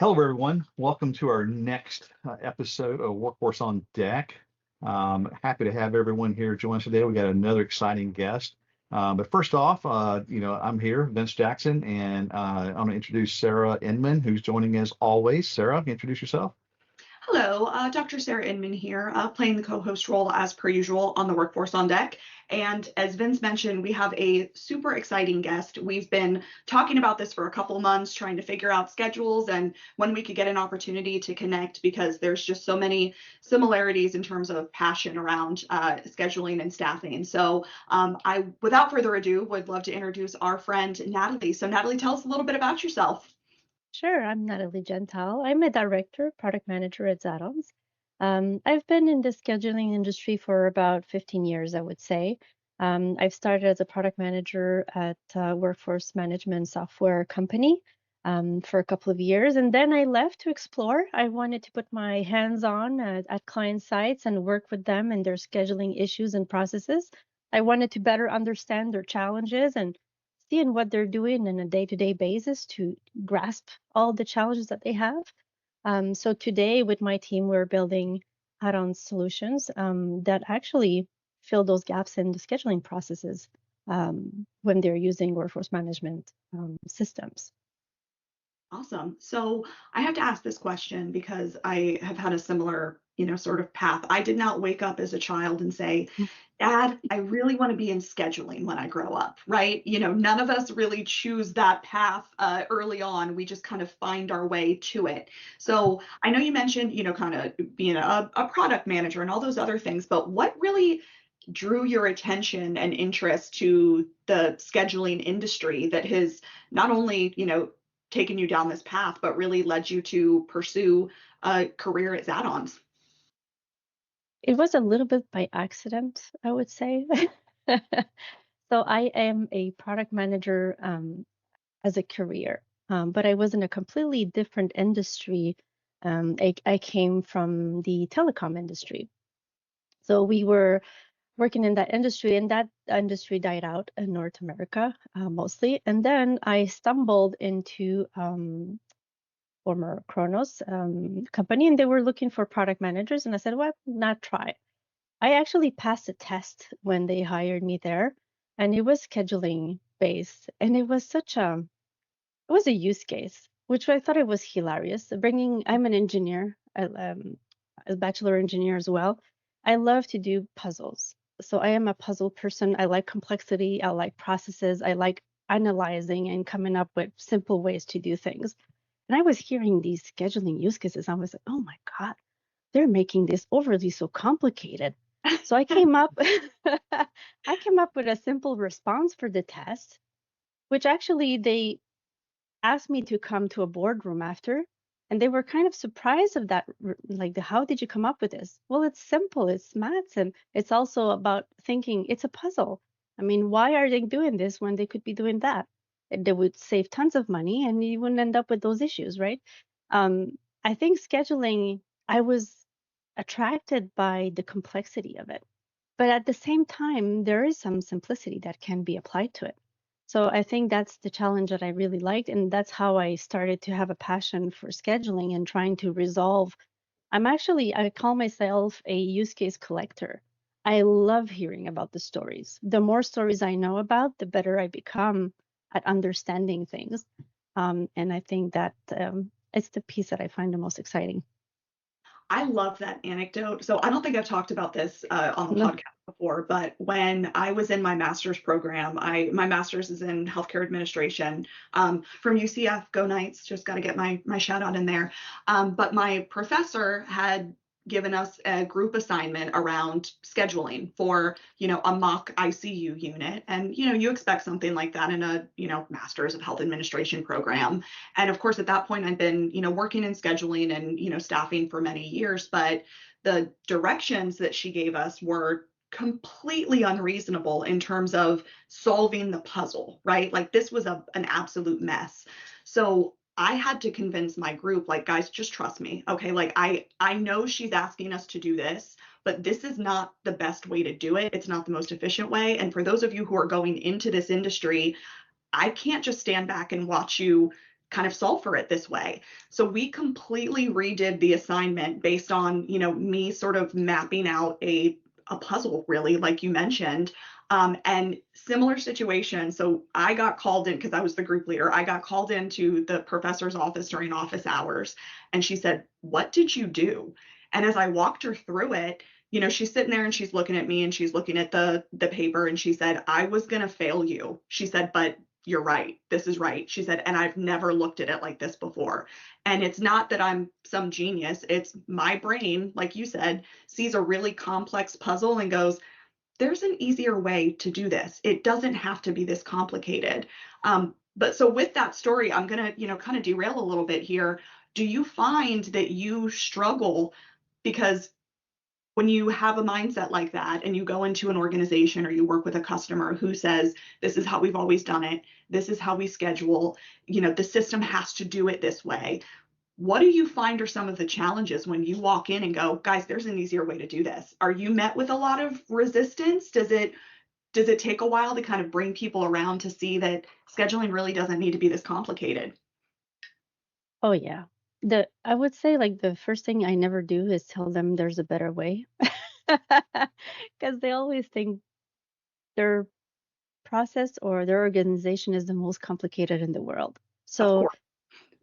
Hello, everyone. Welcome to our next episode of Workforce on Deck. Happy to have everyone here join us today. We got another exciting guest. But first off, I'm here, Vince Jackson, and I'm going to introduce Sarah Inman, who's joining as always. Sarah, introduce yourself. Hello, Dr. Sarah Inman here, playing the co-host role as per usual on the Workforce on Deck. And as Vince mentioned, we have a super exciting guest. We've been talking about this for a couple months, trying to figure out schedules and when we could get an opportunity to connect because there's just so many similarities in terms of passion around scheduling and staffing. So without further ado, would love to introduce our friend Natalie. So Natalie, tell us a little bit about yourself. Sure, I'm Nathalie Gentile. I'm a director, product manager at Zaddons. I've been in the scheduling industry for about 15 years, I would say. I've started as a product manager at a workforce management software company for a couple of years, and then I left to explore. I wanted to put my hands on at client sites and work with them and their scheduling issues and processes. I wanted to better understand their challenges and seeing what they're doing on a day-to-day basis to grasp all the challenges that they have. So today with my team, we're building add-on solutions that actually fill those gaps in the scheduling processes when they're using workforce management systems. Awesome. So I have to ask this question because I have had a similar, sort of path. I did not wake up as a child and say, Dad, I really want to be in scheduling when I grow up, right? None of us really choose that path early on. We just kind of find our way to it. So I know you mentioned, kind of being a product manager and all those other things, but what really drew your attention and interest to the scheduling industry that has not only, taken you down this path, but really led you to pursue a career at Zaddons? It was a little bit by accident, I would say. So I am a product manager as a career, but I was in a completely different industry. I came from the telecom industry. So we were working in that industry, and that industry died out in North America mostly. And then I stumbled into former Kronos company, and they were looking for product managers. And I said, "Why not try?" I actually passed a test when they hired me there, and it was scheduling based, and it was a use case, which I thought it was hilarious. I'm an engineer, a bachelor engineer as well. I love to do puzzles. So I am a puzzle person. I like complexity. I like processes. I like analyzing and coming up with simple ways to do things. And I was hearing these scheduling use cases. I was like, oh my God, they're making this overly so complicated. So I came up I came up with a simple response for the test, which actually they asked me to come to a boardroom after, and they were kind of surprised of that, like, how did you come up with this? Well, it's simple, it's maths, and it's also about thinking it's a puzzle. I mean, why are they doing this when they could be doing that? They would save tons of money and you wouldn't end up with those issues, right? I think scheduling, I was attracted by the complexity of it, but at the same time there is some simplicity that can be applied to it. So I think that's the challenge that I really liked. And that's how I started to have a passion for scheduling and trying to resolve. I call myself a use case collector. I love hearing about the stories. The more stories I know about, the better I become at understanding things. And I think that it's the piece that I find the most exciting. I love that anecdote. So I don't think I've talked about this on the No. podcast before, but when I was in my master's program, my master's is in healthcare administration from UCF. Go Knights! Just got to get my shout out in there. But my professor had given us a group assignment around scheduling for a mock ICU unit, and you expect something like that in a master's of health administration program. And of course, at that point, I'd been, working in scheduling and, staffing for many years, but the directions that she gave us were completely unreasonable in terms of solving the puzzle, right? Like this was an absolute mess. So I had to convince my group, like, guys, just trust me. Okay. Like I know she's asking us to do this, but this is not the best way to do it. It's not the most efficient way. And for those of you who are going into this industry, I can't just stand back and watch you kind of solve for it this way. So we completely redid the assignment based on, me sort of mapping out a puzzle, really, like you mentioned. And similar situation. So I got called in because I was the group leader. I got called into the professor's office during office hours, and she said, "What did you do?" And as I walked her through it, she's sitting there and she's looking at me and she's looking at the paper, and she said, "I was going to fail you." She said, "But you're right. This is right." She said, "And I've never looked at it like this before." And it's not that I'm some genius. It's my brain, like you said, sees a really complex puzzle and goes, there's an easier way to do this. It doesn't have to be this complicated. But so with that story, I'm going to, kind of derail a little bit here. Do you find that you struggle because when you have a mindset like that and you go into an organization or you work with a customer who says, this is how we've always done it, this is how we schedule, the system has to do it this way. What do you find are some of the challenges when you walk in and go, guys, there's an easier way to do this? Are you met with a lot of resistance? Does it take a while to kind of bring people around to see that scheduling really doesn't need to be this complicated? Oh yeah. I would say like the first thing I never do is tell them there's a better way. Because they always think their process or their organization is the most complicated in the world. Of So course.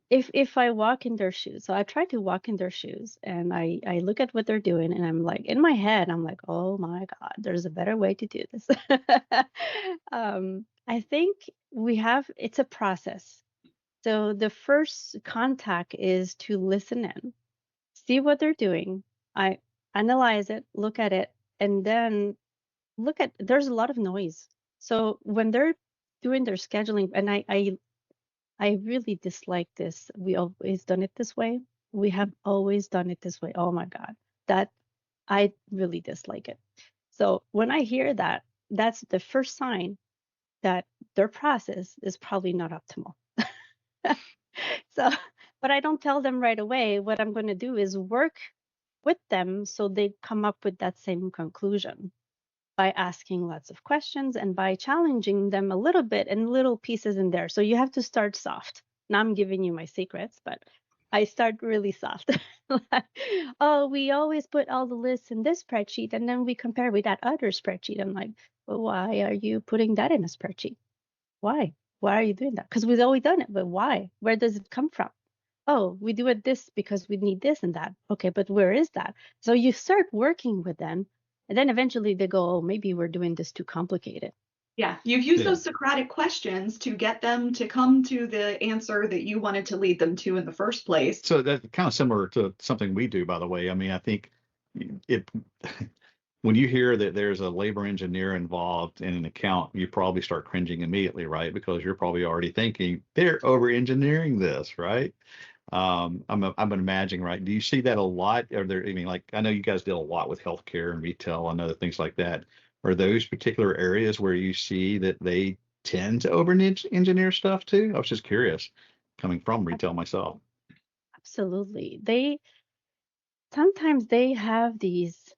if I walk in their shoes, so I try to walk in their shoes and I look at what they're doing and I'm like, in my head, I'm like, oh my God, there's a better way to do this. I think it's a process. So the first contact is to listen in, see what they're doing. I analyze it, look at it, and then there's a lot of noise. So when they're doing their scheduling, and I really dislike this. We always done it this way. We have always done it this way. Oh my God, that I really dislike it. So when I hear that, that's the first sign that their process is probably not optimal. So, but I don't tell them right away. What I'm going to do is work with them so they come up with that same conclusion by asking lots of questions and by challenging them a little bit and little pieces in there. So you have to start soft. Now I'm giving you my secrets, but I start really soft. Like, oh, we always put all the lists in this spreadsheet and then we compare with that other spreadsheet. I'm like, well, why are you putting that in a spreadsheet? Why? Why are you doing that? Because we've always done it, but why? Where does it come from? Oh, we do it this because we need this and that. Okay, but where is that? So you start working with them, and then eventually they go, oh, maybe we're doing this too complicated. Yeah, you've used Yeah. those Socratic questions to get them to come to the answer that you wanted to lead them to in the first place. So that's kind of similar to something we do, by the way. I mean, I think it when you hear that there's a labor engineer involved in an account, you probably start cringing immediately, right? Because you're probably already thinking they're over engineering this, right? I'm imagining, right? Do you see that a lot? Are there, I mean, like, I know you guys deal a lot with healthcare and retail and other things like that. Are those particular areas where you see that they tend to over engineer stuff too? I was just curious, coming from retail myself. Absolutely. Sometimes they have these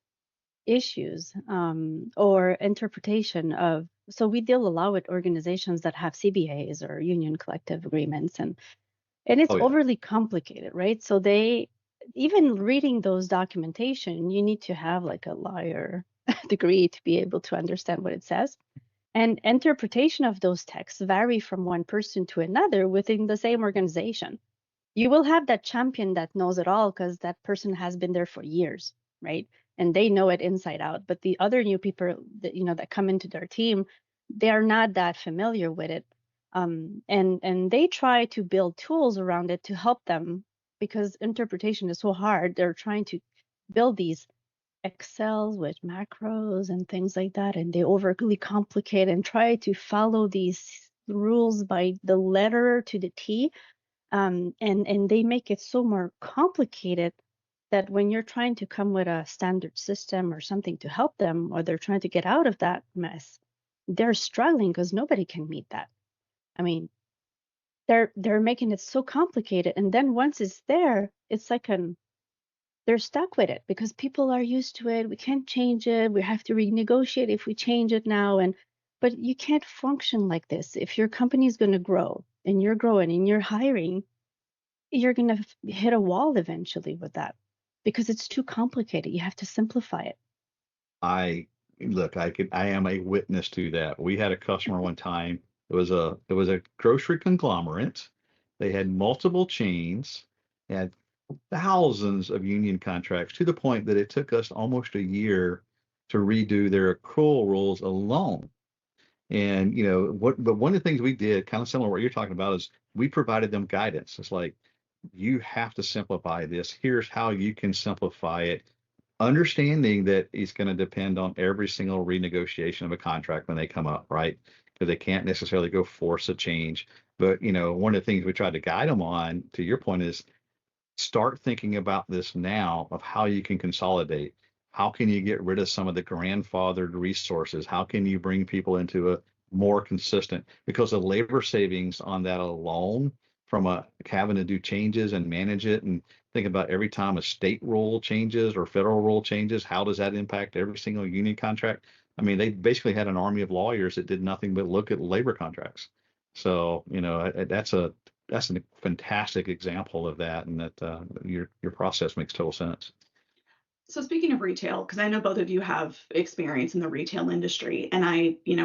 issues or interpretation of, so we deal a lot with organizations that have CBAs or union collective agreements, and it's Oh yeah. overly complicated, right? So even reading those documentation, you need to have like a lawyer degree to be able to understand what it says. And interpretation of those texts vary from one person to another within the same organization. You will have that champion that knows it all because that person has been there for years, right? And they know it inside out. But the other new people that that come into their team, they are not that familiar with it. And they try to build tools around it to help them because interpretation is so hard. They're trying to build these Excels with macros and things like that, and they overly complicate and try to follow these rules by the letter to the T. And they make it so more complicated that when you're trying to come with a standard system or something to help them, or they're trying to get out of that mess, they're struggling because nobody can meet that. I mean, they're making it so complicated, and then once it's there, it's like they're stuck with it because people are used to it. We can't change it. We have to renegotiate if we change it now. But you can't function like this if your company is going to grow. and you're growing and you're hiring, you're going to hit a wall eventually with that because it's too complicated. You have to simplify it. I I am a witness to that. We had a customer one time. It was a grocery conglomerate. They had multiple chains, had thousands of union contracts to the point that it took us almost a year to redo their accrual rules alone. And but one of the things we did, kind of similar to what you're talking about, is we provided them guidance. It's like, you have to simplify this. Here's how you can simplify it, understanding that it's going to depend on every single renegotiation of a contract when they come up, right? Because they can't necessarily go force a change. But one of the things we tried to guide them on, to your point, is start thinking about this now of how you can consolidate. How can you get rid of some of the grandfathered resources? How can you bring people into a more consistent? Because the labor savings on that alone, from having to do changes and manage it, and think about every time a state rule changes or federal rule changes, how does that impact every single union contract? I mean, they basically had an army of lawyers that did nothing but look at labor contracts. So, that's a fantastic example of that, and that your process makes total sense. So speaking of retail, because I know both of you have experience in the retail industry, and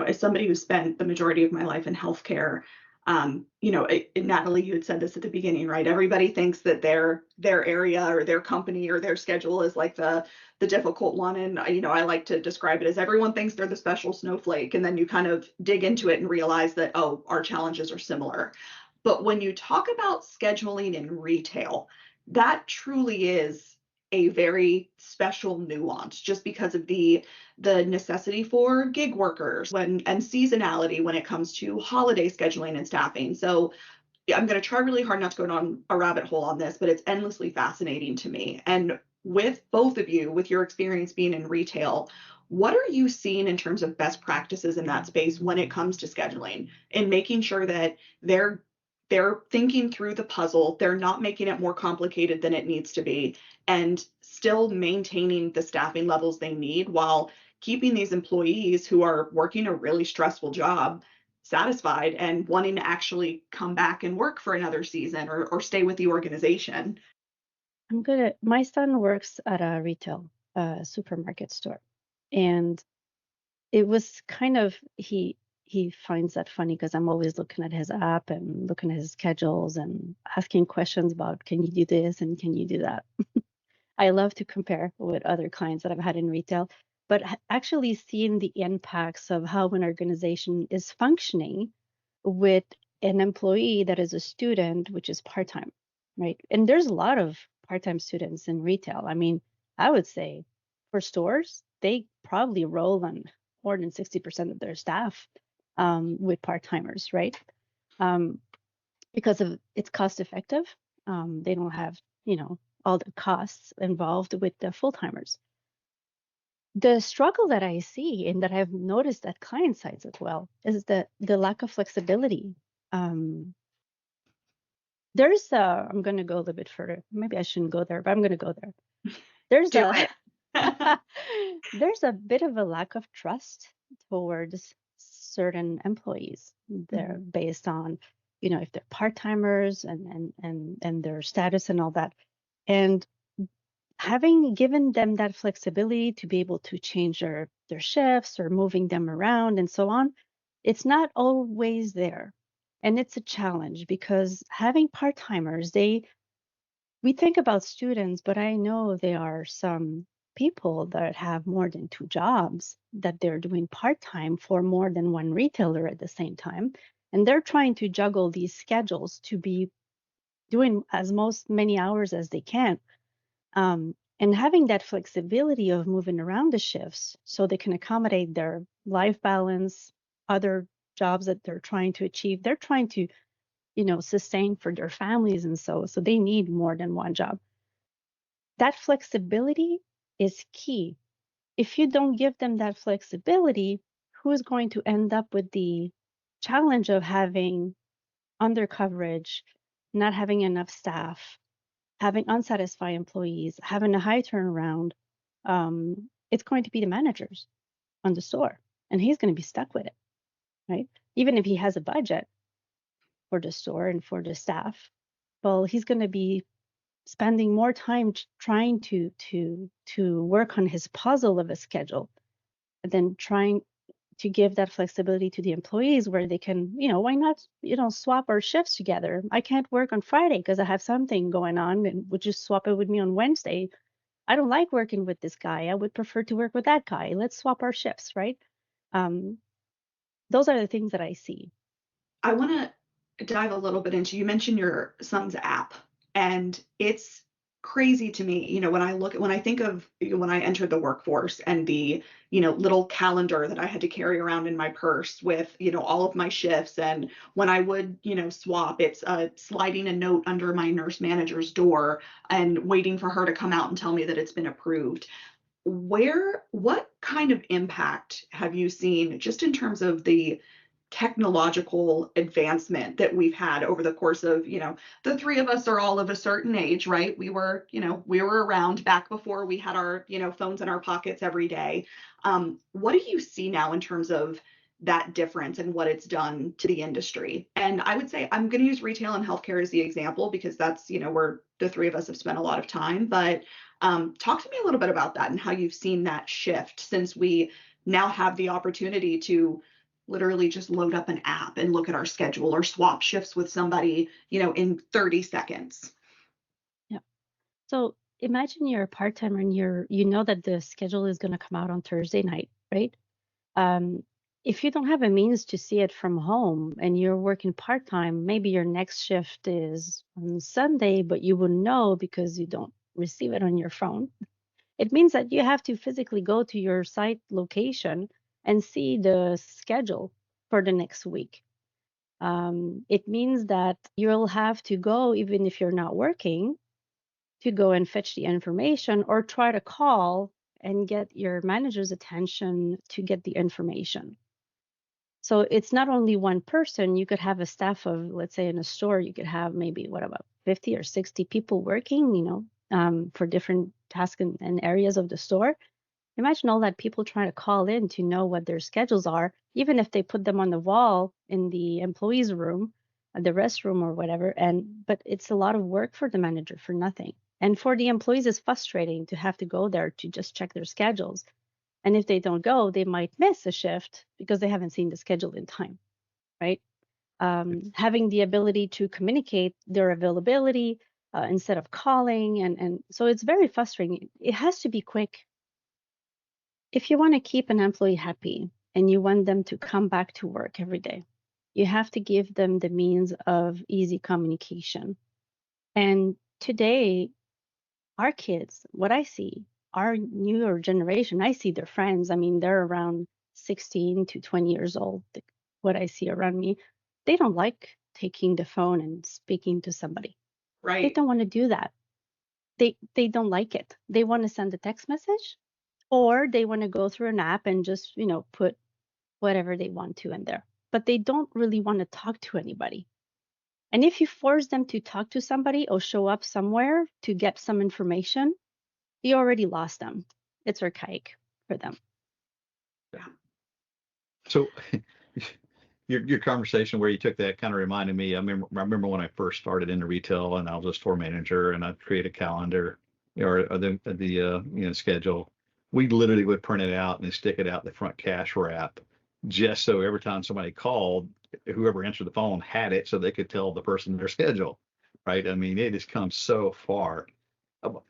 as somebody who spent the majority of my life in healthcare, Natalie, you had said this at the beginning, right? Everybody thinks that their area or their company or their schedule is like the difficult one, and I like to describe it as everyone thinks they're the special snowflake, and then you kind of dig into it and realize that, oh, our challenges are similar. But when you talk about scheduling in retail, that truly is a very special nuance, just because of the necessity for gig workers and seasonality when it comes to holiday scheduling and staffing. So I'm going to try really hard not to go down a rabbit hole on this, but it's endlessly fascinating to me. And with both of you, with your experience being in retail, what are you seeing in terms of best practices in that space when it comes to scheduling and making sure that they're thinking through the puzzle, they're not making it more complicated than it needs to be, and still maintaining the staffing levels they need while keeping these employees who are working a really stressful job satisfied and wanting to actually come back and work for another season or stay with the organization? My son works at a retail supermarket store, and it was kind of he finds that funny because I'm always looking at his app and looking at his schedules and asking questions about, can you do this and can you do that? I love to compare with other clients that I've had in retail, but actually seeing the impacts of how an organization is functioning with an employee that is a student, which is part-time, right? And there's a lot of part-time students in retail. I mean, I would say for stores, they probably roll on more than 60% of their staff with part-timers, right? Um, because of it's cost effective. They don't have, all the costs involved with the full-timers. The struggle that I see and that I've noticed at client sites as well is the lack of flexibility. Um, I'm going to go a little bit further. Maybe I shouldn't go there, but I'm going to go there. There's Do a it. there's a bit of a lack of trust towards certain employees. They're based on, if they're part-timers and their status and all that. And having given them that flexibility to be able to change their shifts or moving them around and so on, it's not always there. And it's a challenge because having part-timers, we think about students, but I know there are some people that have more than two jobs that they're doing part-time for more than one retailer at the same time. And they're trying to juggle these schedules to be doing many hours as they can. And having that flexibility of moving around the shifts so they can accommodate their life balance, other jobs that they're trying to achieve. They're trying to, sustain for their families, and so they need more than one job. That flexibility is key. If you don't give them that flexibility, who's going to end up with the challenge of having under coverage, not having enough staff, having unsatisfied employees, having a high turnaround? It's going to be the managers on the store, and he's going to be stuck with it, right? Even if he has a budget, for the store and for the staff. Well, he's going to be spending more time trying to work on his puzzle of a schedule than trying to give that flexibility to the employees where they can, why not, swap our shifts together? I can't work on Friday because I have something going on, and would you swap it with me on Wednesday? I don't like working with this guy. I would prefer to work with that guy. Let's swap our shifts, right? Um, those are the things that I see. I want to dive a little bit into, you mentioned your son's app, and it's crazy to me, when I think of when I entered the workforce and the, little calendar that I had to carry around in my purse with, all of my shifts. And when I would, swap, it's sliding a note under my nurse manager's door and waiting for her to come out and tell me that it's been approved. What kind of impact have you seen just in terms of the technological advancement that we've had over the course of, the three of us are all of a certain age, right? We were around back before we had our, phones in our pockets every day. What do you see now in terms of that difference and what it's done to the industry? And I would say I'm going to use retail and healthcare as the example because that's, where the three of us have spent a lot of time. But talk to me a little bit about that and how you've seen that shift since we now have the opportunity to literally just load up an app and look at our schedule or swap shifts with somebody, in 30 seconds. Yeah. So imagine you're a part-timer and you know that the schedule is going to come out on Thursday night, right? If you don't have a means to see it from home and you're working part-time, maybe your next shift is on Sunday, but you wouldn't know because you don't receive it on your phone. It means that you have to physically go to your site location and see the schedule for the next week. It means that you'll have to go, even if you're not working, to go and fetch the information or try to call and get your manager's attention to get the information. So it's not only one person. You could have a staff of, let's say in a store, you could have maybe about 50 or 60 people working, for different tasks and areas of the store. Imagine all that people trying to call in to know what their schedules are, even if they put them on the wall in the employees' room, the restroom or whatever. But it's a lot of work for the manager for nothing. And for the employees, it's frustrating to have to go there to just check their schedules. And if they don't go, they might miss a shift because they haven't seen the schedule in time, right? Having the ability to communicate their availability instead of calling. And so it's very frustrating. It has to be quick. If you want to keep an employee happy and you want them to come back to work every day, you have to give them the means of easy communication. And today, our kids, what I see, our newer generation, I see their friends. I mean, they're around 16 to 20 years old. What I see around me, they don't like taking the phone and speaking to somebody. Right. They don't want to do that. They don't like it. They want to send a text message, or they want to go through an app and just, put whatever they want to in there. But they don't really want to talk to anybody. And if you force them to talk to somebody or show up somewhere to get some information, you already lost them. It's archaic for them. Yeah. So your conversation where you took that kind of reminded me. I remember when I first started into retail and I was a store manager and I'd create a calendar or the schedule. We literally would print it out and stick it out the front cash wrap just so every time somebody called, whoever answered the phone had it so they could tell the person their schedule, right? I mean, it has come so far.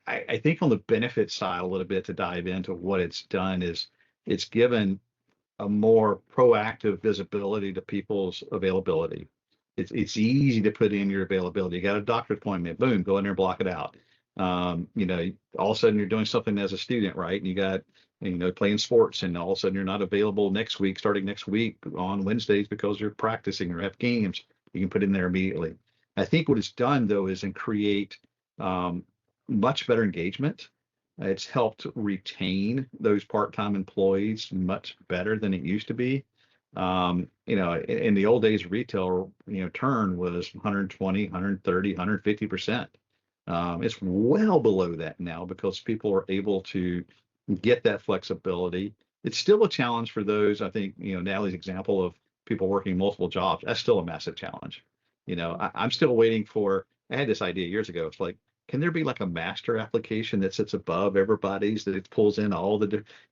I think on the benefit side a little bit to dive into what it's done is it's given a more proactive visibility to people's availability. It's easy to put in your availability. You got a doctor appointment, boom, go in there and block it out. All of a sudden you're doing something as a student, right? And you got, playing sports, and all of a sudden you're not available starting next week on Wednesdays because you're practicing or have games. You can put in there immediately. I think what it's done though is create much better engagement. It's helped retain those part-time employees much better than it used to be. In the old days, retail, turn was 120, 130, 150%. It's well below that now because people are able to get that flexibility. It's still a challenge for those, I think, Natalie's example of people working multiple jobs. That's still a massive challenge. I'm still waiting for, I had this idea years ago. It's like, can there be like a master application that sits above everybody's, that it pulls in all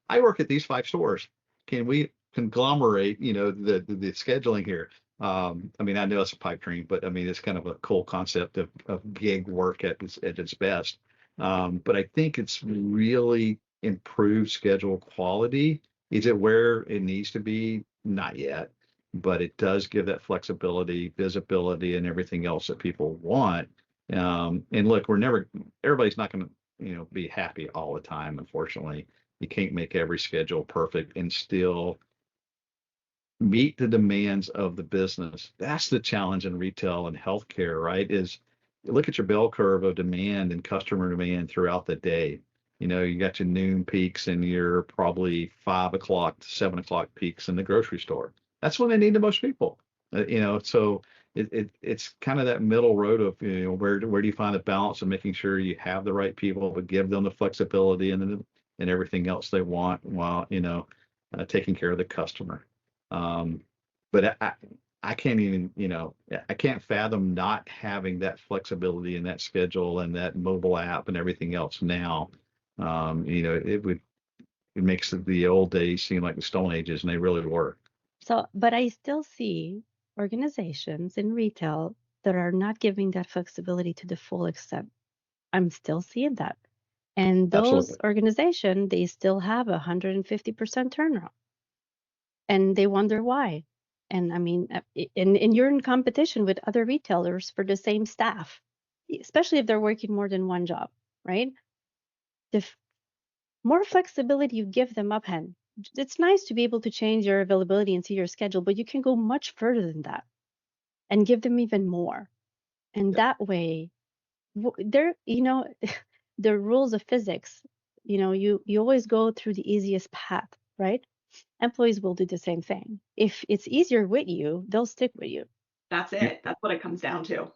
I work at these 5 stores. Can we conglomerate, the scheduling here? I mean, I know it's a pipe dream, but I mean, it's kind of a cool concept of gig work at its best. But I think it's really improved schedule quality. Is it where it needs to be? Not yet, but it does give that flexibility, visibility, and everything else that people want. And look, everybody's not going to, be happy all the time. Unfortunately, you can't make every schedule perfect and still meet the demands of the business. That's the challenge in retail and healthcare, right? Is look at your bell curve of demand and customer demand throughout the day. You got your noon peaks and your probably 5 o'clock to 7 o'clock peaks in the grocery store. That's when they need the most people. So it's kind of that middle road of, where do you find the balance of making sure you have the right people, but give them the flexibility and everything else they want while, taking care of the customer. But I can't even, I can't fathom not having that flexibility and that schedule and that mobile app and everything else now. It makes the old days seem like the Stone Ages, and they really were. So, but I still see organizations in retail that are not giving that flexibility to the full extent. I'm still seeing that. And those Absolutely. organizations, they still have 150% turnaround. And they wonder why. And I mean, and you're in competition with other retailers for the same staff, especially if they're working more than one job, right? The more flexibility you give them uphand, it's nice to be able to change your availability and see your schedule, but you can go much further than that and give them even more. And Yep. that way, there, the rules of physics, you always go through the easiest path, right? Employees will do the same thing. If it's easier with you, they'll stick with you. That's You, it. That's what it comes down to.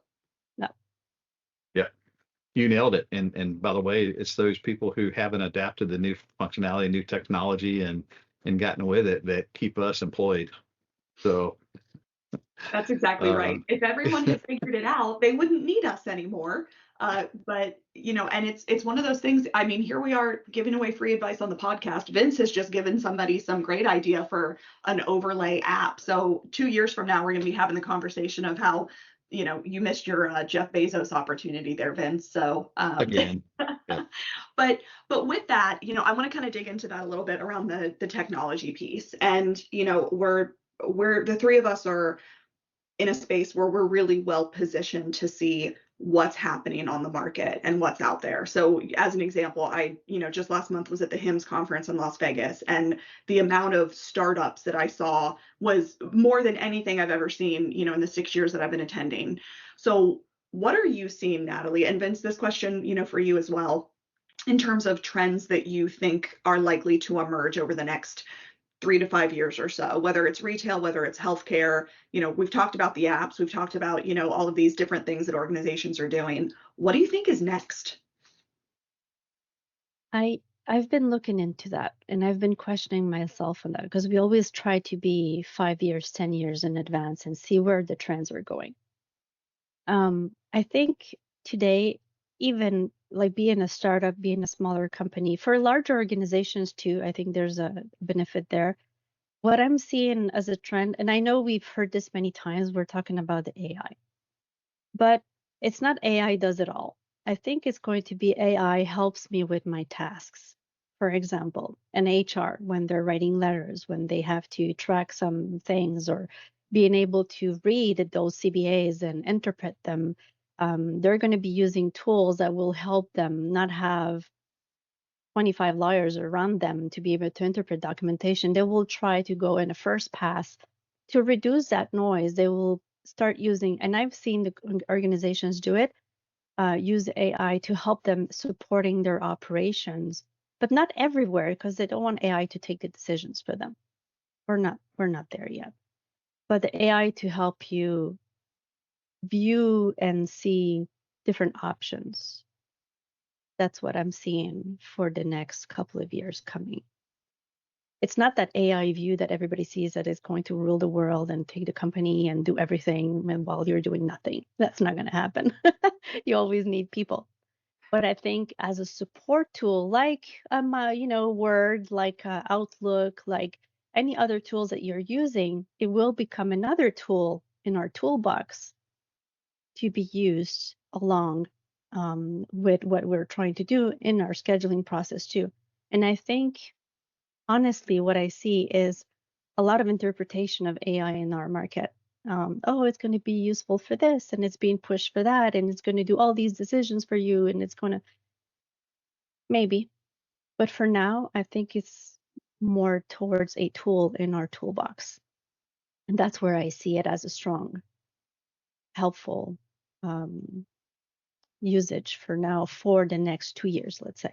No. yeah, you nailed it. And by the way, it's those people who haven't adapted the new functionality, new technology, and gotten with it that keep us employed. So, That's exactly uh, right. If everyone had figured it out, they wouldn't need us anymore. But and it's one of those things. I mean, here we are giving away free advice on the podcast. Vince has just given somebody some great idea for an overlay app. So 2 years from now, we're going to be having the conversation of how you missed your Jeff Bezos opportunity there, Vince. So again, yeah. but with that, I want to kind of dig into that a little bit around the technology piece. And we're the three of us are in a space where we're really well positioned to see what's happening on the market and what's out there. So as an example, I, just last month was at the HIMSS conference in Las Vegas, and the amount of startups that I saw was more than anything I've ever seen, in the 6 years that I've been attending. So what are you seeing, Nathalie? And Vince, this question, for you as well, in terms of trends that you think are likely to emerge over the next 3 to 5 years or so, whether it's retail, whether it's healthcare. We've talked about the apps, we've talked about, all of these different things that organizations are doing. What do you think is next? I've been looking into that, and I've been questioning myself on that, because we always try to be 5 years, 10 years in advance and see where the trends are going. I think today, even like being a startup, being a smaller company, for larger organizations too, I think there's a benefit there. What I'm seeing as a trend, and I know we've heard this many times, we're talking about the AI, but it's not AI does it all. I think it's going to be AI helps me with my tasks. For example, an HR, when they're writing letters, when they have to track some things, or being able to read those CBAs and interpret them, they're going to be using tools that will help them not have 25 lawyers around them to be able to interpret documentation. They will try to go in a first pass to reduce that noise. They will start using, and I've seen the organizations do it, use AI to help them supporting their operations, but not everywhere, because they don't want AI to take the decisions for them. We're not there yet. But the AI to help you view and see different options. That's what I'm seeing for the next couple of years coming. it's not that AI view that everybody sees that is going to rule the world and take the company and do everything and while you're doing nothing. That's not going to happen. You always need people. But I think as a support tool, like Word, like Outlook, like any other tools that you're using, it will become another tool in our toolbox to be used along with what we're trying to do in our scheduling process too. And I think honestly, what I see is a lot of interpretation of AI in our market. Oh, it's going to be useful for this, and it's being pushed for that, and it's going to do all these decisions for you, and it's going to maybe. But for now, I think it's more towards a tool in our toolbox. And that's where I see it as a strong, helpful usage for now for the next 2 years, let's say.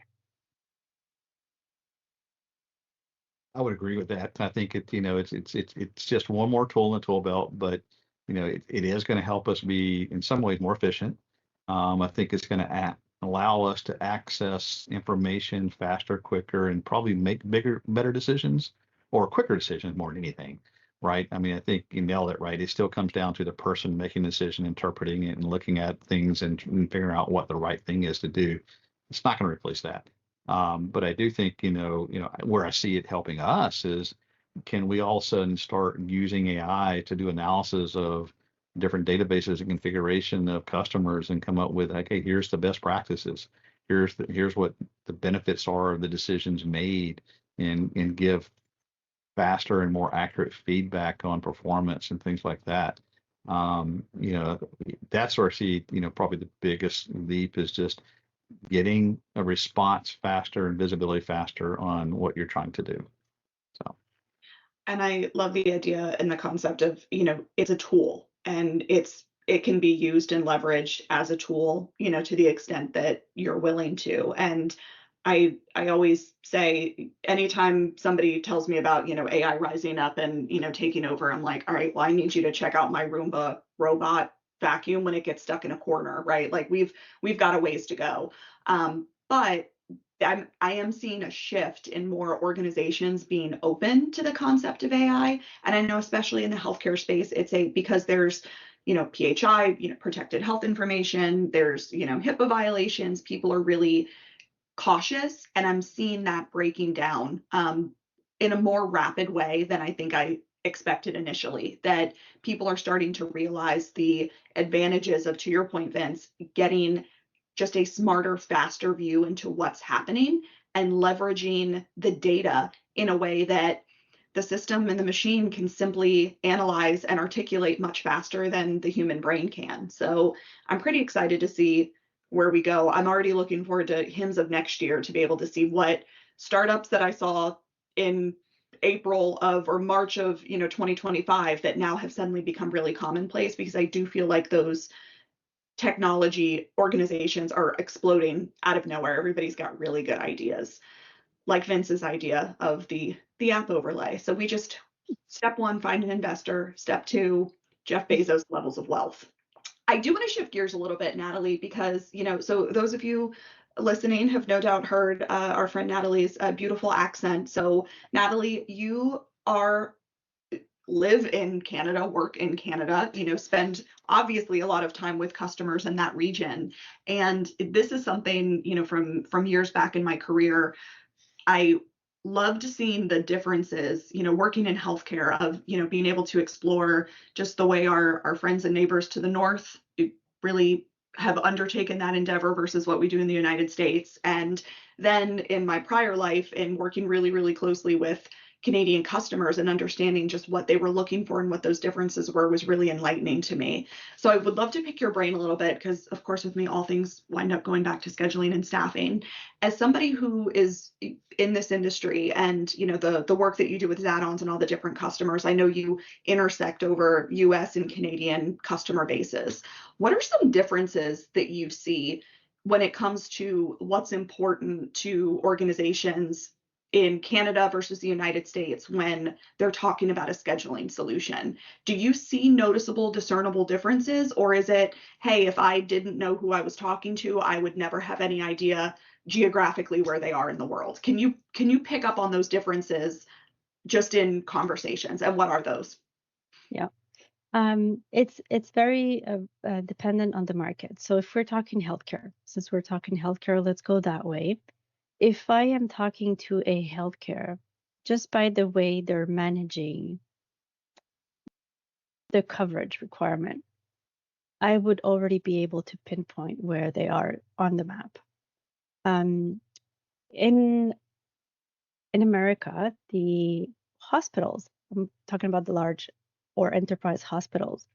I would agree with that. I think it's just one more tool in the tool belt, but it is going to help us be in some ways more efficient. I think it's going to allow us to access information faster, quicker, and probably make better decisions or quicker decisions more than anything, right? I mean, I think you nailed it, right? It still comes down to the person making the decision, interpreting it, and looking at things and figuring out what the right thing is to do. It's not going to replace that. But I do think, where I see it helping us is, can we all of a sudden start using AI to do analysis of different databases and configuration of customers and come up with, okay, here's the best practices. Here's what the benefits are of the decisions made, and give faster and more accurate feedback on performance and things like that. That's where I see, probably the biggest leap is just getting a response faster and visibility faster on what you're trying to do. So, and I love the idea and the concept of, it's a tool, and it can be used and leveraged as a tool, to the extent that you're willing to. And I always say, anytime somebody tells me about, AI rising up and, taking over, I'm like, all right, well, I need you to check out my Roomba robot vacuum when it gets stuck in a corner, right? Like we've got a ways to go. But I am seeing a shift in more organizations being open to the concept of AI. And I know, especially in the healthcare space, because there's, PHI, protected health information, there's, HIPAA violations, people are really cautious. And I'm seeing that breaking down in a more rapid way than I think I expected initially, that people are starting to realize the advantages of, to your point, Vince, getting just a smarter, faster view into what's happening and leveraging the data in a way that the system and the machine can simply analyze and articulate much faster than the human brain can. So I'm pretty excited to see where we go. I'm already looking forward to HIMSS of next year to be able to see what startups that I saw in April of or March of 2025 that now have suddenly become really commonplace, because I do feel like those technology organizations are exploding out of nowhere. Everybody's got really good ideas, like Vince's idea of the app overlay. So we just, step one, find an investor. Step two, Jeff Bezos levels of wealth. I do want to shift gears a little bit, Nathalie, because, so those of you listening have no doubt heard our friend Nathalie's beautiful accent. So Nathalie, you live in Canada, work in Canada, spend obviously a lot of time with customers in that region. And this is something, from years back in my career, I loved seeing the differences, working in healthcare, of, being able to explore just the way our friends and neighbors to the north really have undertaken that endeavor versus what we do in the United States. And then in my prior life, in working really, really closely with Canadian customers and understanding just what they were looking for and what those differences were, was really enlightening to me. So I would love to pick your brain a little bit, because of course with me, all things wind up going back to scheduling and staffing. As somebody who is in this industry, and the work that you do with Zaddons and all the different customers, I know you intersect over US and Canadian customer bases. What are some differences that you see when it comes to what's important to organizations in Canada versus the United States when they're talking about a scheduling solution? Do you see noticeable, discernible differences? Or is it, hey, if I didn't know who I was talking to, I would never have any idea geographically where they are in the world? Can you pick up on those differences just in conversations, and what are those? Yeah. It's very dependent on the market. So if we're talking healthcare, since we're talking healthcare, let's go that way. If I am talking to a healthcare, just by the way they're managing the coverage requirement, I would already be able to pinpoint where they are on the map. Um, in America, the hospitals, I'm talking about the large or enterprise hospitals,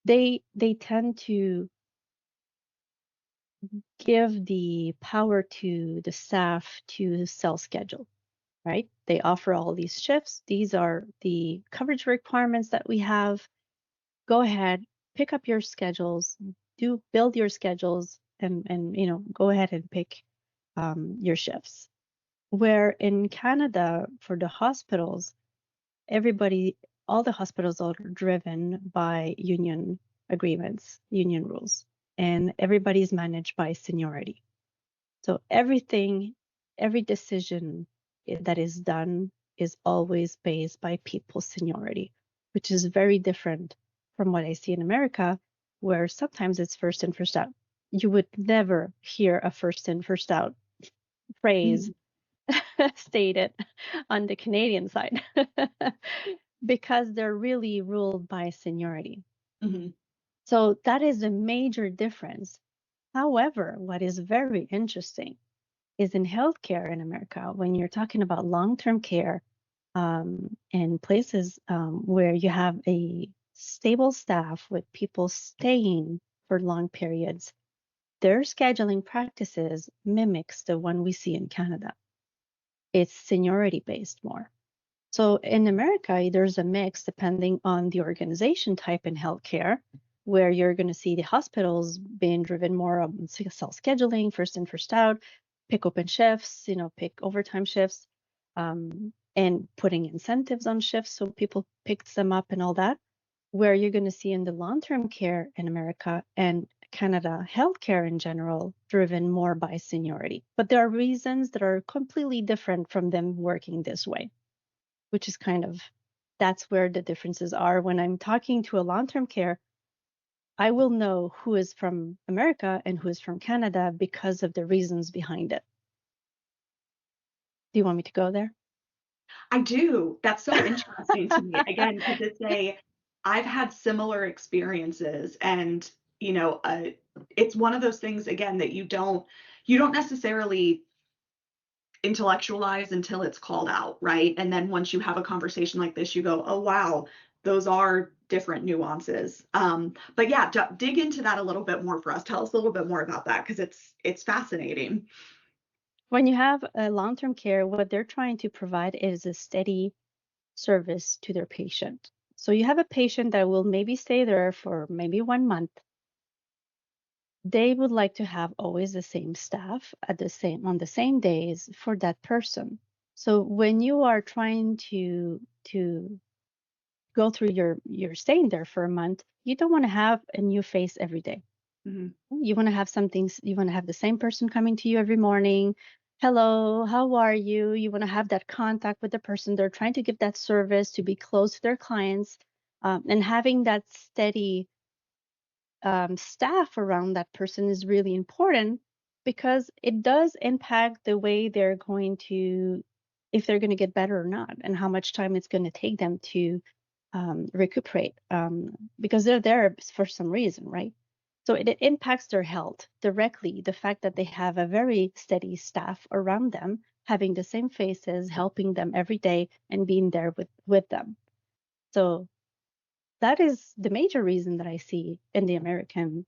they tend to give the power to the staff to self-schedule, right? They offer all these shifts. These are the coverage requirements that we have. Go ahead, pick up your schedules, build your schedules, and go ahead and pick your shifts. Where in Canada, for the hospitals, all the hospitals are driven by union agreements, union rules, and everybody's managed by seniority. So every decision that is done is always based by people's seniority, which is very different from what I see in America, where sometimes it's first in, first out. You would never hear a first in, first out phrase stated on the Canadian side because they're really ruled by seniority. Mm-hmm. So that is a major difference. However, what is very interesting is in healthcare in America, when you're talking about long-term care and places where you have a stable staff with people staying for long periods, their scheduling practices mimics the one we see in Canada. It's seniority based more. So in America, there's a mix depending on the organization type in healthcare, where you're going to see the hospitals being driven more on self-scheduling, first in, first out, pick open shifts, pick overtime shifts, and putting incentives on shifts so people pick them up and all that. Where you're going to see in the long-term care in America and Canada, healthcare in general, driven more by seniority. But there are reasons that are completely different from them working this way, which is that's where the differences are. When I'm talking to a long-term care, I will know who is from America and who is from Canada because of the reasons behind it. Do you want me to go there? I do. That's so interesting to me. Again, because I've had similar experiences, and it's one of those things again that you don't necessarily intellectualize until it's called out, right? And then once you have a conversation like this, you go, oh wow, those are different nuances. But yeah, dig into that a little bit more for us. Tell us a little bit more about that, because it's fascinating. When you have a long-term care, what they're trying to provide is a steady service to their patient. So you have a patient that will maybe stay there for maybe 1 month. They would like to have always the same staff on the same days for that person. So when you are trying to go through your staying there for a month, you don't want to have a new face every day. Mm-hmm. You want to have the same person coming to you every morning. Hello, how are you? You want to have that contact with the person. They're trying to give that service to be close to their clients, and having that steady staff around that person is really important, because it does impact the way they're going to, if they're going to get better or not, and how much time it's going to take them to recuperate, because they're there for some reason, right? So it impacts their health directly. The fact that they have a very steady staff around them, having the same faces, helping them every day, and being there with them. So that is the major reason that I see in the American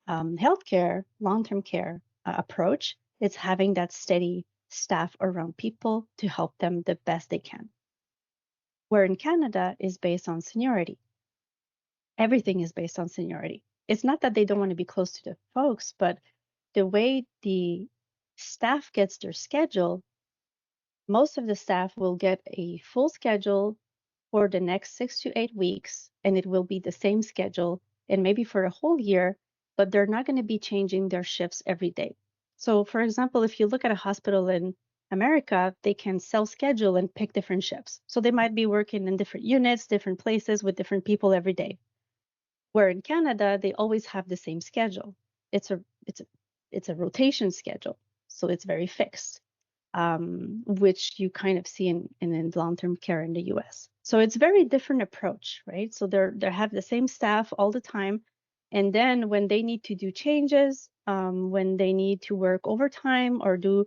healthcare, long-term care approach. It's having that steady staff around people to help them the best they can. Where in Canada is based on seniority. Everything is based on seniority. It's not that they don't want to be close to the folks, but the way the staff gets their schedule, most of the staff will get a full schedule for the next 6 to 8 weeks, and it will be the same schedule, and maybe for a whole year, but they're not going to be changing their shifts every day. So for example, if you look at a hospital in America, they can self-schedule and pick different shifts. So they might be working in different units, different places with different people every day. Where in Canada, they always have the same schedule. It's a rotation schedule, so it's very fixed, which you kind of see in long-term care in the U.S. So it's very different approach, right? So they have the same staff all the time, and then when they need to do changes, when they need to work overtime or do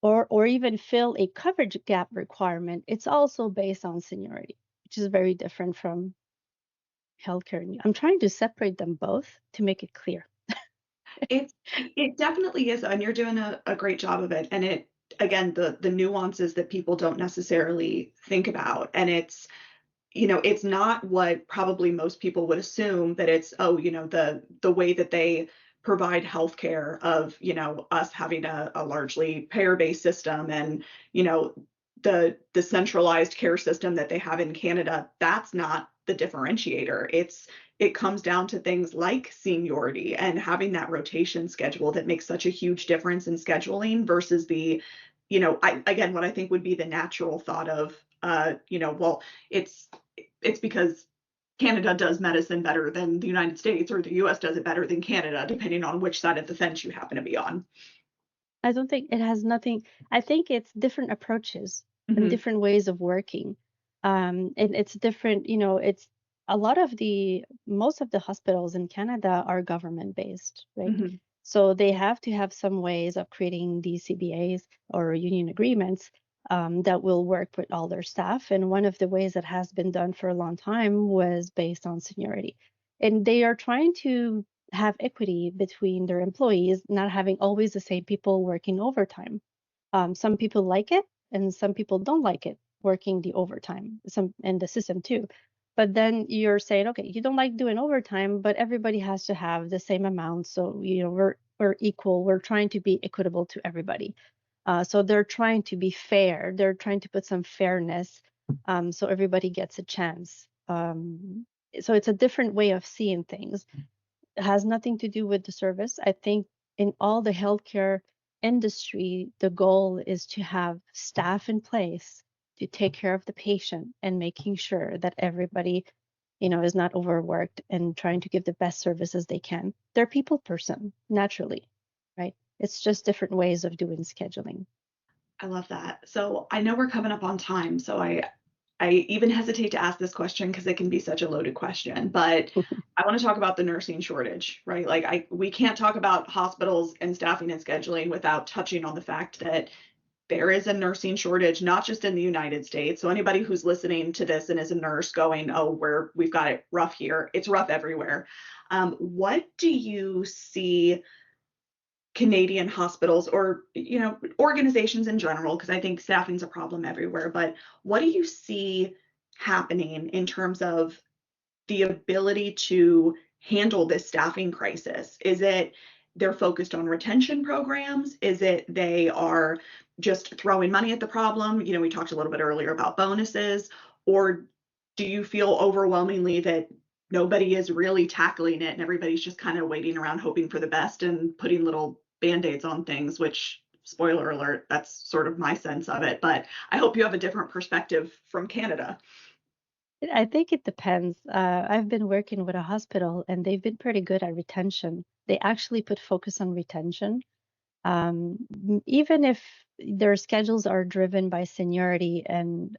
or even fill a coverage gap requirement, it's also based on seniority, which is very different from healthcare. I'm trying to separate them both to make it clear. It definitely is, and you're doing a great job of it. And it, again, the nuances that people don't necessarily think about. And it's, it's not what probably most people would assume, that it's, oh, the way that they provide healthcare of, us having a largely payer-based system, and, the centralized care system that they have in Canada. That's not the differentiator. It comes down to things like seniority and having that rotation schedule that makes such a huge difference in scheduling versus the, again, what I think would be the natural thought of, well, it's because Canada does medicine better than the United States, or the US does it better than Canada, depending on which side of the fence you happen to be on. I don't think it has nothing. I think it's different approaches and Mm-hmm. different ways of working. And it's different, it's a lot of most of the hospitals in Canada are government based, right? Mm-hmm. So they have to have some ways of creating these CBAs or union agreements that will work with all their staff. And one of the ways that has been done for a long time was based on seniority. And they are trying to have equity between their employees, not having always the same people working overtime. Some people like it, and some people don't like it working the overtime. Some in the system too. But then you're saying, okay, you don't like doing overtime, but everybody has to have the same amount. So we're equal. We're trying to be equitable to everybody. So they're trying to be fair. They're trying to put some fairness, so everybody gets a chance. So it's a different way of seeing things. It has nothing to do with the service. I think in all the healthcare industry, the goal is to have staff in place to take care of the patient and making sure that everybody, is not overworked and trying to give the best services they can. They're people person, naturally, right? It's just different ways of doing scheduling. I love that. So I know we're coming up on time, so I even hesitate to ask this question because it can be such a loaded question, but I want to talk about the nursing shortage, right? Like we can't talk about hospitals and staffing and scheduling without touching on the fact that there is a nursing shortage, not just in the United States. So anybody who's listening to this and is a nurse going, oh, we've got it rough here, it's rough everywhere. What do you see Canadian hospitals, or organizations in general, because I think staffing's a problem everywhere, but what do you see happening in terms of the ability to handle this staffing crisis? Is it they're focused on retention programs? Is it they are just throwing money at the problem? We talked a little bit earlier about bonuses. Or do you feel overwhelmingly that nobody is really tackling it and everybody's just kind of waiting around hoping for the best and putting little band-aids on things, which, spoiler alert, that's sort of my sense of it. But I hope you have a different perspective from Canada. I think it depends. I've been working with a hospital and they've been pretty good at retention. They actually put focus on retention. Even if their schedules are driven by seniority and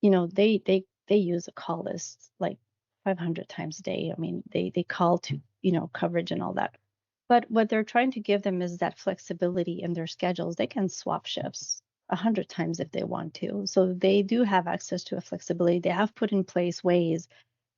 they use a call list like 500 times a day. I mean, they call to, coverage and all that. But what they're trying to give them is that flexibility in their schedules. They can swap shifts 100 times if they want to. So they do have access to a flexibility. They have put in place ways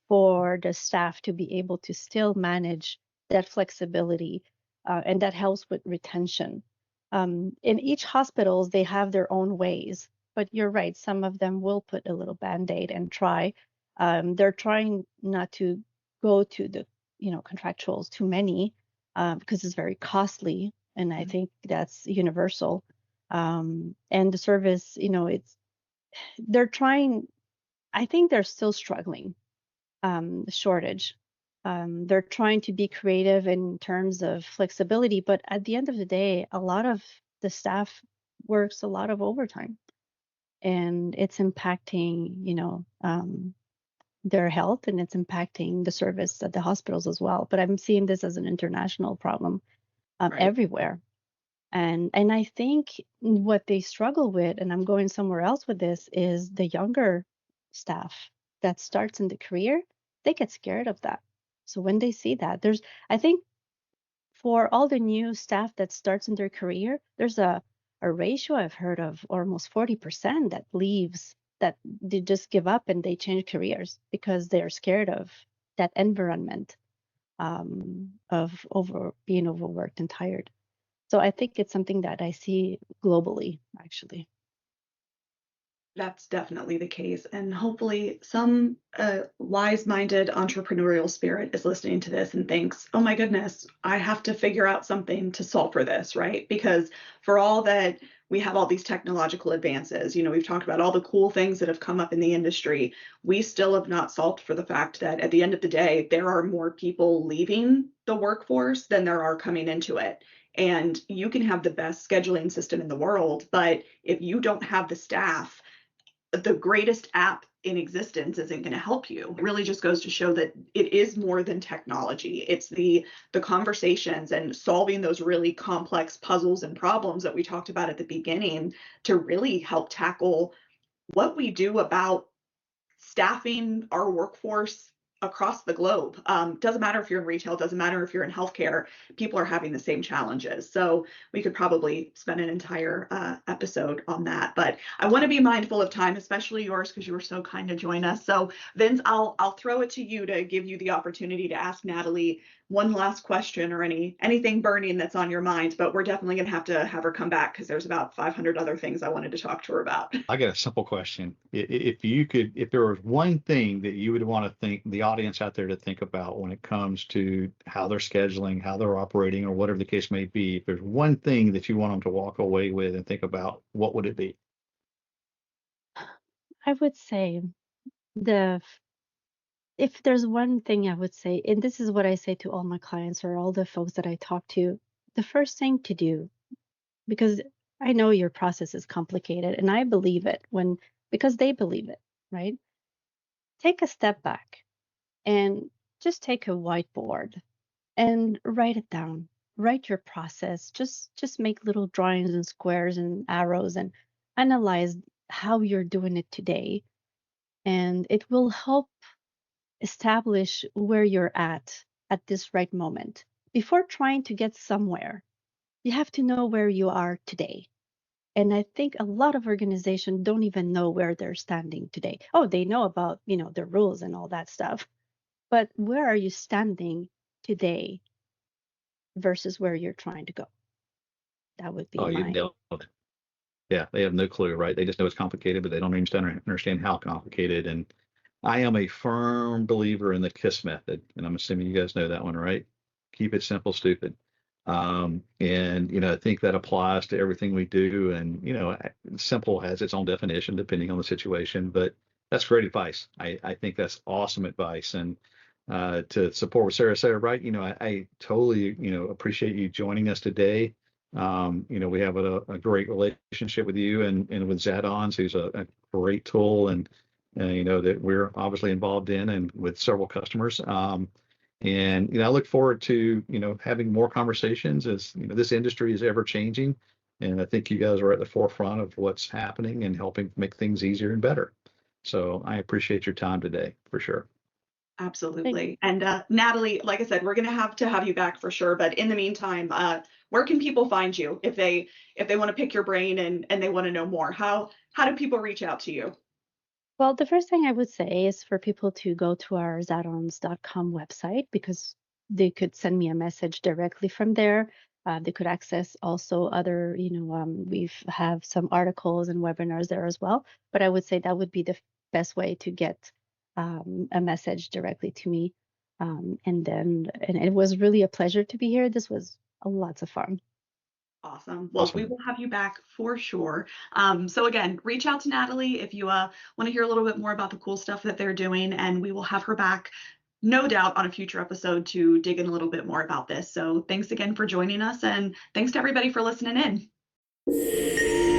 for the staff to be able to still manage that flexibility, and that helps with retention. In each hospitals, they have their own ways, but you're right. Some of them will put a little band-aid and try. They're trying not to go to the, contractuals too many, because it's very costly, and I think that's universal. And the service, they're trying. I think they're still struggling, the shortage. They're trying to be creative in terms of flexibility, but at the end of the day, a lot of the staff works a lot of overtime, and it's impacting, their health, and it's impacting the service at the hospitals as well. But I'm seeing this as an international problem Right. everywhere. And I think what they struggle with, and I'm going somewhere else with this, is the younger staff that starts in the career, they get scared of that. So when they see that, I think for all the new staff that starts in their career, there's a ratio I've heard of almost 40% that leaves, that they just give up and they change careers because they're scared of that environment, of being overworked and tired. So I think it's something that I see globally, actually. That's definitely the case. And hopefully, some wise-minded entrepreneurial spirit is listening to this and thinks, oh my goodness, I have to figure out something to solve for this, right? Because for all that we have all these technological advances, we've talked about all the cool things that have come up in the industry, we still have not solved for the fact that at the end of the day, there are more people leaving the workforce than there are coming into it. And you can have the best scheduling system in the world, but if you don't have the staff, the greatest app in existence isn't going to help you. It really just goes to show that it is more than technology. It's the conversations and solving those really complex puzzles and problems that we talked about at the beginning to really help tackle what we do about staffing our workforce across the globe. Doesn't matter if you're in retail, doesn't matter if you're in healthcare, people are having the same challenges. So we could probably spend an entire episode on that. But I want to be mindful of time, especially yours, because you were so kind to join us. So Vince, I'll throw it to you to give you the opportunity to ask Nathalie one last question or anything burning that's on your mind. But we're definitely going to have her come back because there's about 500 other things I wanted to talk to her about. I got a simple question. If there was one thing that you would want to think the audience out there to think about when it comes to how they're scheduling, how they're operating, or whatever the case may be, if there's one thing that you want them to walk away with and think about, what would it be? I would say if there's one thing I would say, and this is what I say to all my clients or all the folks that I talk to, the first thing to do, because I know your process is complicated and I believe it because they believe it, right? Take a step back and just take a whiteboard and write it down. Write your process. Just make little drawings and squares and arrows and analyze how you're doing it today. And it will help establish where you're at this right moment. Before trying to get somewhere, you have to know where you are today. And I think a lot of organizations don't even know where they're standing today. Oh, they know about, the rules and all that stuff. But where are you standing today versus where you're trying to go? That would be Oh, you my. nailed it. Yeah, they have no clue, right? They just know it's complicated, but they don't understand how complicated. And I am a firm believer in the KISS method, and I'm assuming you guys know that one, right? Keep it simple, stupid. And I think that applies to everything we do. And simple has its own definition depending on the situation, but that's great advice. I think that's awesome advice. And to support what Sarah said, right? I totally appreciate you joining us today. We have a great relationship with you and with Zaddons, who's a great tool and that we're obviously involved in and with several customers. And I look forward to having more conversations as this industry is ever changing, and I think you guys are at the forefront of what's happening and helping make things easier and better. So I appreciate your time today for sure. Absolutely. And Nathalie, like I said, we're going to have you back for sure. But in the meantime, where can people find you if they want to pick your brain and they want to know more? How do people reach out to you? Well, the first thing I would say is for people to go to our Zaddons.com website, because they could send me a message directly from there. They could access also other, we have some articles and webinars there as well. But I would say that would be the best way to get a message directly to me. And it was really a pleasure to be here. This was lots of fun. Awesome. Well, we will have you back for sure. So again, reach out to Nathalie if you want to hear a little bit more about the cool stuff that they're doing, and we will have her back no doubt on a future episode to dig in a little bit more about this. So thanks again for joining us, and thanks to everybody for listening in.